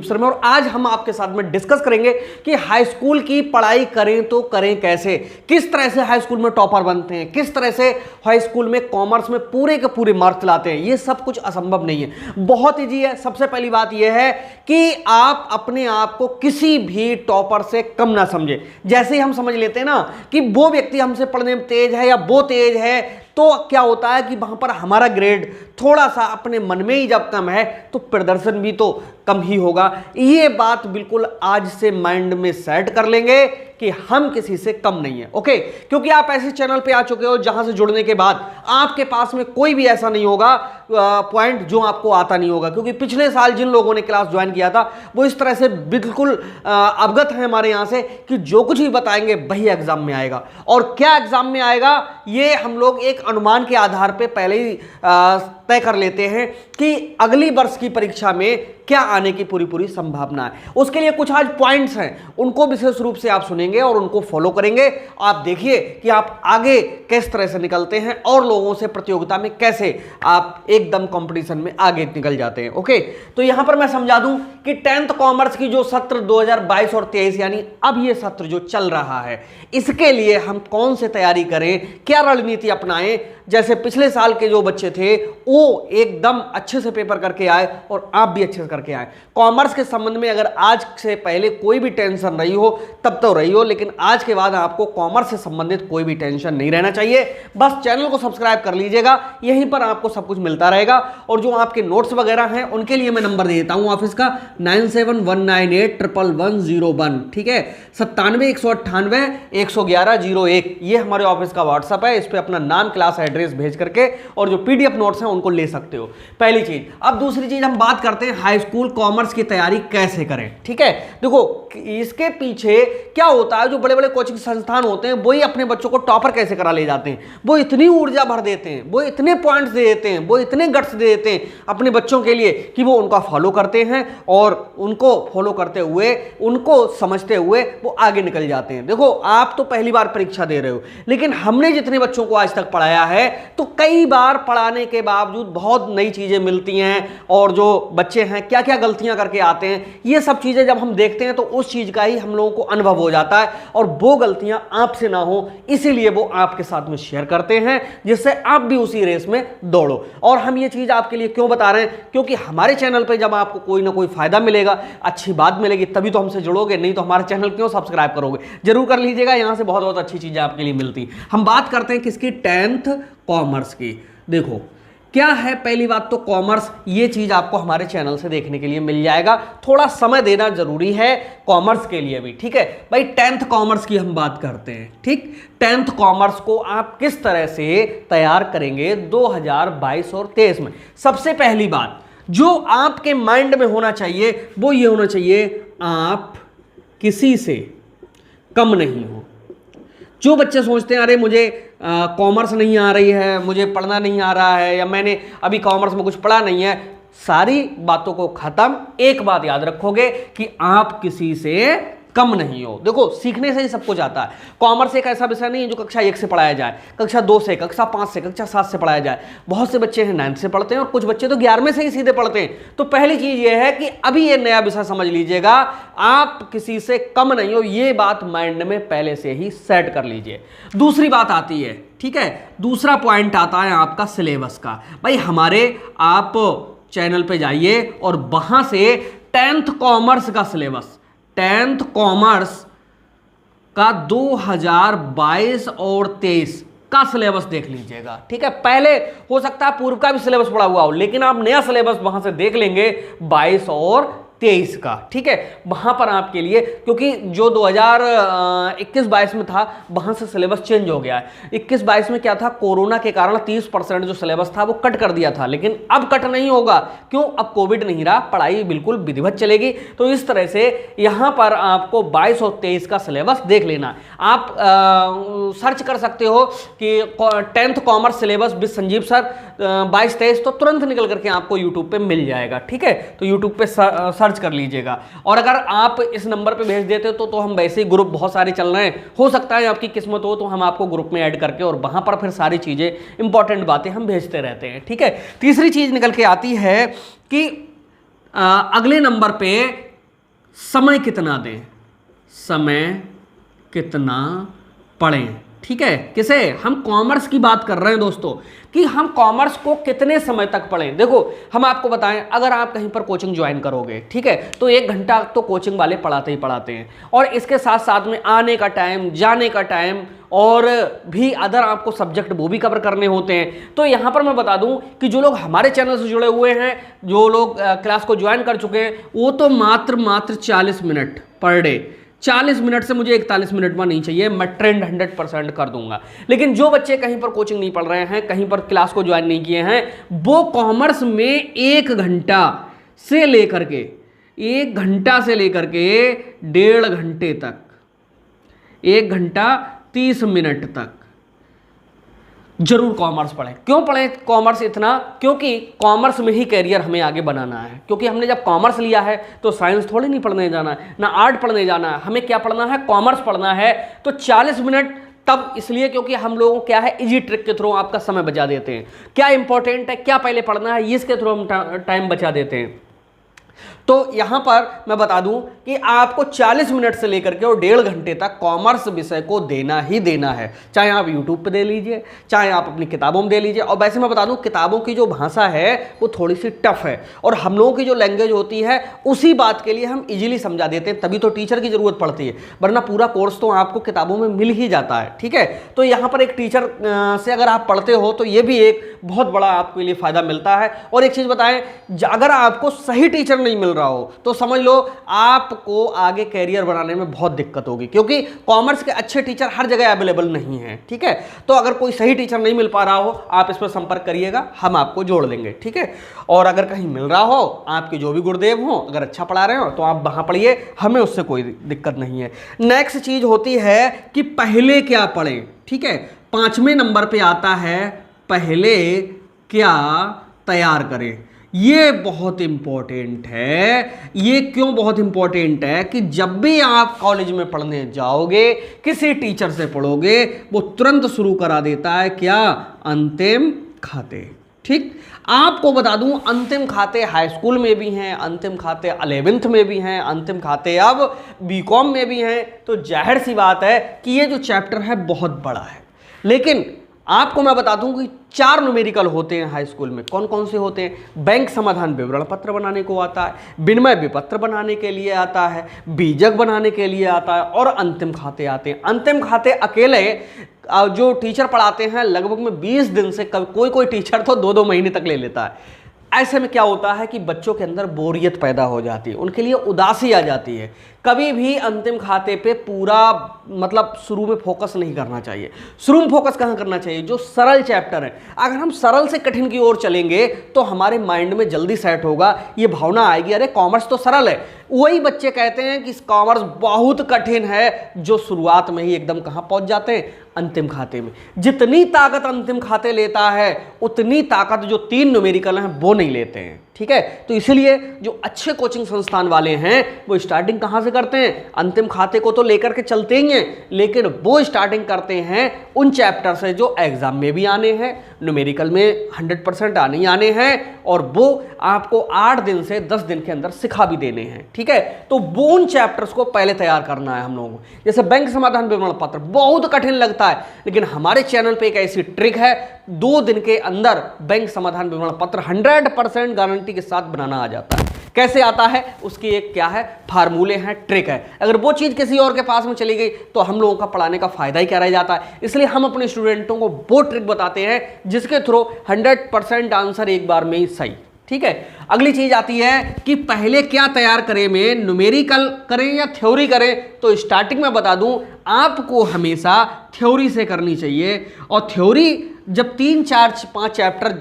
Sir में। और आज हम आपके साथ में डिस्कस करेंगे कि हाई स्कूल की पढ़ाई करें तो करें कैसे, किस तरह से हाई स्कूल में टॉपर बनते हैं, किस तरह से हाई स्कूल में कॉमर्स में पूरे के पूरे मार्क्स लाते हैं। ये सब कुछ असंभव नहीं है, बहुत ईजी है। सबसे पहली बात यह है कि आप अपने आप को किसी भी टॉपर से कम ना समझे। जैसे ही हम समझ लेते हैं ना कि वो व्यक्ति हमसे पढ़ने में तेज है या वो तेज है, तो क्या होता है कि वहां पर हमारा ग्रेड थोड़ा सा अपने मन में ही जब कम है तो प्रदर्शन भी तो कम ही होगा। ये बात बिल्कुल आज से माइंड में सेट कर लेंगे कि हम किसी से कम नहीं है, ओके। क्योंकि आप ऐसे चैनल पे आ चुके हो जहां से जुड़ने के बाद आपके पास में कोई भी ऐसा नहीं होगा पॉइंट जो आपको आता नहीं होगा। क्योंकि पिछले साल जिन लोगों ने क्लास ज्वाइन किया था वो इस तरह से बिल्कुल अवगत है हमारे यहां से कि जो कुछ भी बताएंगे वही एग्जाम में आएगा। और क्या एग्जाम में आएगा ये हम लोग एक अनुमान के आधार पर पहले ही तय कर लेते हैं कि अगली वर्ष की परीक्षा में क्या आने की पूरी पूरी संभावना है। उसके लिए कुछ आज पॉइंट्स हैं, उनको विशेष रूप से आप सुनेंगे और उनको फॉलो करेंगे। आप देखिए कि आप आगे किस तरह से निकलते हैं और लोगों से प्रतियोगिता में कैसे आप एकदम कंपटीशन में आगे निकल जाते हैं, ओके। तो यहां पर मैं समझा दूं कि 10th कॉमर्स की जो सत्र 2022 और 23 यानी अब ये सत्र जो चल रहा है, इसके लिए हम कौन से तैयारी करें, क्या रणनीति अपनाएं। जैसे पिछले साल के जो बच्चे थे वो एकदम अच्छे से पेपर करके आए और आप भी अच्छे से करके आए। कॉमर्स के संबंध में अगर आज से पहले कोई भी टेंशन रही हो तब तो रही हो, लेकिन आज के बाद आपको कॉमर्स से संबंधित कोई भी टेंशन नहीं रहना चाहिए। बस चैनल को सब्सक्राइब कर लीजिएगा, यहीं पर आपको सब कुछ मिलता रहेगा। और जो आपके नोट्स वगैरह हैं उनके लिए मैं नंबर दे देता हूं ऑफिस का 9719811101, ठीक है। 97-198-111-01 ये हमारे ऑफिस का व्हाट्सएप है। इस पर अपना नाम, क्लास, एड्रेस भेज करके और जो पीडीएफ नोट्स हैं उनको ले सकते हो, पहली चीज। अब दूसरी चीज हम बात करते हैं हाई स्कूल कॉमर्स की तैयारी कैसे करें, ठीक है। देखो इसके पीछे क्या होता है, जो बड़े बड़े कोचिंग संस्थान होते हैं वही अपने बच्चों को टॉपर कैसे करा ले जाते हैं। वो इतनी ऊर्जा भर देते हैं, वो इतने पॉइंट्स दे देते हैं, वो इतने गट्स दे देते हैं अपने बच्चों के लिए कि वो उनका फॉलो करते हैं और उनको फॉलो करते हुए, उनको समझते हुए वो आगे निकल जाते हैं। देखो आप तो पहली बार परीक्षा दे रहे हो, लेकिन हमने जितने बच्चों को आज तक पढ़ाया है तो कई बार पढ़ाने के बावजूद बहुत नई चीजें मिलती हैं और जो बच्चे हैं क्या क्या गलतियां करके आते हैं, ये सब चीजें जब हम देखते हैं तो उस चीज का ही हम लोगों को अनुभव हो जाता है और वो गलतियां आपसे ना हो इसीलिए वो आपके साथ में शेयर करते हैं, जिससे आप भी उसी रेस में दौड़ो। और हम ये चीज आपके लिए क्यों बता रहे हैं, क्योंकि हमारे चैनल पे जब आपको कोई ना कोई फायदा मिलेगा, अच्छी बात मिलेगी, तभी तो हमसे जुड़ोगे, नहीं तो हमारे चैनल क्यों सब्सक्राइब करोगे। जरूर कर लीजिएगा, यहां से बहुत बहुत अच्छी चीजें आपके लिए मिलती। हम बात करते हैं किसकी, 10th कॉमर्स की। देखो क्या है, पहली बात तो कॉमर्स, ये चीज आपको हमारे चैनल से देखने के लिए मिल जाएगा। थोड़ा समय देना जरूरी है कॉमर्स के लिए भी, ठीक है भाई। 10th कॉमर्स की हम बात करते हैं, ठीक। 10th कॉमर्स को आप किस तरह से तैयार करेंगे 2022 और 23 में। सबसे पहली बात जो आपके माइंड में होना चाहिए वो ये होना चाहिए, आप किसी से कम नहीं हो। जो बच्चे सोचते हैं अरे मुझे कॉमर्स नहीं आ रही है, मुझे पढ़ना नहीं आ रहा है, या मैंने अभी कॉमर्स में कुछ पढ़ा नहीं है, सारी बातों को खत्म। एक बात याद रखोगे कि आप किसी से कम नहीं हो। देखो सीखने से ही सब कुछ आता है। कॉमर्स एक ऐसा विषय नहीं है जो कक्षा 1 से पढ़ाया जाए, कक्षा 2 से, कक्षा 5 से, कक्षा 7 से पढ़ाया जाए। बहुत से बच्चे हैं 9th से पढ़ते हैं और कुछ बच्चे तो 11वें से ही सीधे पढ़ते हैं। तो पहली चीज ये है कि अभी ये नया विषय समझ लीजिएगा, आप किसी से कम नहीं हो, ये बात माइंड में पहले से ही सेट कर लीजिए। दूसरी बात आती है, ठीक है, दूसरा पॉइंट आता है आपका सिलेबस का। भाई हमारे आप चैनल पे जाइए और वहां से 10th कॉमर्स का सिलेबस, 10th कॉमर्स का 2022 और 23 का सिलेबस देख लीजिएगा, ठीक है। पहले हो सकता है पूर्व का भी सिलेबस पड़ा हुआ हो, लेकिन आप नया सिलेबस वहां से देख लेंगे 22 और 23 का, ठीक है। वहां पर आपके लिए, क्योंकि जो 2021-22 में था वहां से सिलेबस चेंज हो गया है। 21-22 में क्या था, कोरोना के कारण 30% जो सिलेबस था वो कट कर दिया था, लेकिन अब कट नहीं होगा। क्यों, अब कोविड नहीं रहा, पढ़ाई बिल्कुल विधिवत चलेगी। तो इस तरह से यहां पर आपको 22 और 23 का सिलेबस देख लेना। आप सर्च कर सकते हो कि 10th commerce syllabus with Sanjeev sir 22-23, तो तुरंत निकल करके आपको यूट्यूब पे मिल जाएगा, ठीक है। तो यूट्यूब पे सर्च कर लीजिएगा। और अगर आप इस नंबर पे भेज देते हो तो हम वैसे ही, ग्रुप बहुत सारे चल रहे हैं, हो सकता है आपकी किस्मत हो तो हम आपको ग्रुप में ऐड करके और वहां पर फिर सारी चीजें, इंपॉर्टेंट बातें हम भेजते रहते हैं, ठीक है। तीसरी चीज निकल के आती है कि अगले नंबर पे समय कितना दें, समय कितना पढ़ें। ठीक है, किसे, हम कॉमर्स की बात कर रहे हैं दोस्तों, कि हम कॉमर्स को कितने समय तक पढ़ें। देखो हम आपको बताएं, अगर आप कहीं पर कोचिंग ज्वाइन करोगे, ठीक है, तो 1 घंटा तो कोचिंग वाले पढ़ाते ही पढ़ाते हैं, और इसके साथ साथ में आने का टाइम, जाने का टाइम, और भी अदर आपको सब्जेक्ट वो भी कवर करने होते हैं। तो यहाँ पर मैं बता दूं कि जो लोग हमारे चैनल से जुड़े हुए हैं, जो लोग क्लास को ज्वाइन कर चुके हैं, वो तो मात्र 40 मिनट पर डे, 40 मिनट से मुझे 41 मिनट में नहीं चाहिए, मैं ट्रेंड 100% कर दूंगा। लेकिन जो बच्चे कहीं पर कोचिंग नहीं पढ़ रहे हैं, कहीं पर क्लास को ज्वाइन नहीं किए हैं, वो कॉमर्स में 1 घंटा से लेकर के 1.5 घंटे तक, 1 घंटा 30 मिनट तक जरूर कॉमर्स पढ़ें। क्यों पढ़ें कॉमर्स इतना? क्योंकि कॉमर्स में ही कैरियर हमें आगे बनाना है। क्योंकि हमने जब कॉमर्स लिया है तो साइंस थोड़ी नहीं पढ़ने जाना है, ना आर्ट पढ़ने जाना है, हमें क्या पढ़ना है, कॉमर्स पढ़ना है। तो 40 मिनट तब इसलिए क्योंकि हम लोगों को क्या है, इजी ट्रिक के थ्रू आपका समय बचा देते हैं। क्या इंपॉर्टेंट है, क्या पहले पढ़ना है, इसके थ्रू हम टाइम बचा देते हैं। तो यहां पर मैं बता दूं कि आपको 40 मिनट से लेकर के और 1.5 घंटे तक कॉमर्स विषय को देना ही देना है। चाहे आप यूट्यूब पे दे लीजिए, चाहे आप अपनी किताबों में दे लीजिए। और वैसे मैं बता दूं, किताबों की जो भाषा है वो थोड़ी सी टफ है, और हम लोगों की जो लैंग्वेज होती है उसी बात के लिए हम इजीली समझा देते हैं, तभी तो टीचर की जरूरत पड़ती है, वरना पूरा कोर्स तो आपको किताबों में मिल ही जाता है। ठीक है, तो यहाँ पर एक टीचर से अगर आप पढ़ते हो तो ये भी एक बहुत बड़ा आपके लिए फायदा मिलता है। और एक चीज बताएं, अगर आपको सही टीचर नहीं मिल रहा हो तो समझ लो आपको आगे कैरियर बनाने में बहुत दिक्कत होगी, क्योंकि कॉमर्स के अच्छे टीचर हर जगह अवेलेबल नहीं है। ठीक है, तो अगर कोई सही टीचर नहीं मिल पा रहा हो, आप इस पर संपर्क करिएगा, हम आपको जोड़ देंगे। ठीक है, और अगर कहीं मिल रहा हो, आपके जो भी गुरुदेव हो अगर अच्छा पढ़ा रहे हो तो आप वहां पढ़िए, हमें उससे कोई दिक्कत नहीं है। नेक्स्ट चीज होती है कि पहले क्या पढ़ें। ठीक है, 5वें नंबर पे आता है पहले क्या तैयार करें। ये बहुत इंपॉर्टेंट है। ये क्यों बहुत इंपॉर्टेंट है कि जब भी आप कॉलेज में पढ़ने जाओगे, किसी टीचर से पढ़ोगे, वो तुरंत शुरू करा देता है क्या, अंतिम खाते। ठीक, आपको बता दूं, अंतिम खाते हाई स्कूल में भी हैं, अंतिम खाते 11th में भी हैं, अंतिम खाते अब बीकॉम में भी हैं। तो जाहिर सी बात है कि ये जो चैप्टर है बहुत बड़ा है। लेकिन आपको मैं बता दूं कि 4 न्यूमेरिकल होते हैं हाई स्कूल में। कौन कौन से होते हैं? बैंक समाधान विवरण पत्र बनाने को आता है, विनिमय विपत्र बनाने के लिए आता है, बीजक बनाने के लिए आता है, और अंतिम खाते आते हैं। अंतिम खाते अकेले जो टीचर पढ़ाते हैं लगभग में 20 दिन से, कोई टीचर तो 2-2 महीने तक ले लेता है। ऐसे में क्या होता है कि बच्चों के अंदर बोरियत पैदा हो जाती है, उनके लिए उदासी आ जाती है। कभी भी अंतिम खाते पे पूरा मतलब शुरू में फोकस नहीं करना चाहिए। शुरू में फोकस कहाँ करना चाहिए? जो सरल चैप्टर है। अगर हम सरल से कठिन की ओर चलेंगे तो हमारे माइंड में जल्दी सेट होगा, ये भावना आएगी, अरे कॉमर्स तो सरल है। वही बच्चे कहते हैं कि कॉमर्स बहुत कठिन है, जो शुरुआत में ही एकदम कहाँ पहुंच जाते हैं, अंतिम खाते में। जितनी ताकत अंतिम खाते लेता है उतनी ताकत जो 3 न्यूमेरिकल हैं वो नहीं लेते हैं। ठीक है, तो इसलिए जो अच्छे कोचिंग संस्थान वाले हैं वो स्टार्टिंग कहाँ से करते हैं? अंतिम खाते को तो लेकर के चलते ही हैं, लेकिन वो स्टार्टिंग करते हैं उन चैप्टर से जो एग्जाम में भी आने हैं, न्यूमेरिकल में 100% आने ही आने हैं, और वो आपको 8 दिन से 10 दिन के अंदर सिखा भी देने हैं। ठीक है, तो वो उन चैप्टर्स को पहले तैयार करना है हम लोगों को। जैसे बैंक समाधान विवरण पत्र बहुत कठिन लगता है, लेकिन हमारे चैनल पे एक ऐसी ट्रिक है, 2 दिन के अंदर बैंक समाधान विवरण पत्र 100% गारंटी के साथ बनाना आ जाता है। कैसे आता है? उसकी एक क्या है, फार्मूले हैं, ट्रिक है। अगर वो चीज़ किसी और के पास में चली गई तो हम लोगों का पढ़ाने का फायदा ही क्या रह जाता है। इसलिए हम अपने स्टूडेंटों को वो ट्रिक बताते हैं जिसके थ्रू 100% आंसर एक बार में ही सही। ठीक है, अगली चीज आती है कि पहले क्या तैयार करें में, न्यूमेरिकल करें या थ्योरी करें। तो स्टार्टिंग में बता दूं, आपको हमेशा थ्योरी से करनी चाहिए। और थ्योरी जब 3, 4, 5 चैप्टर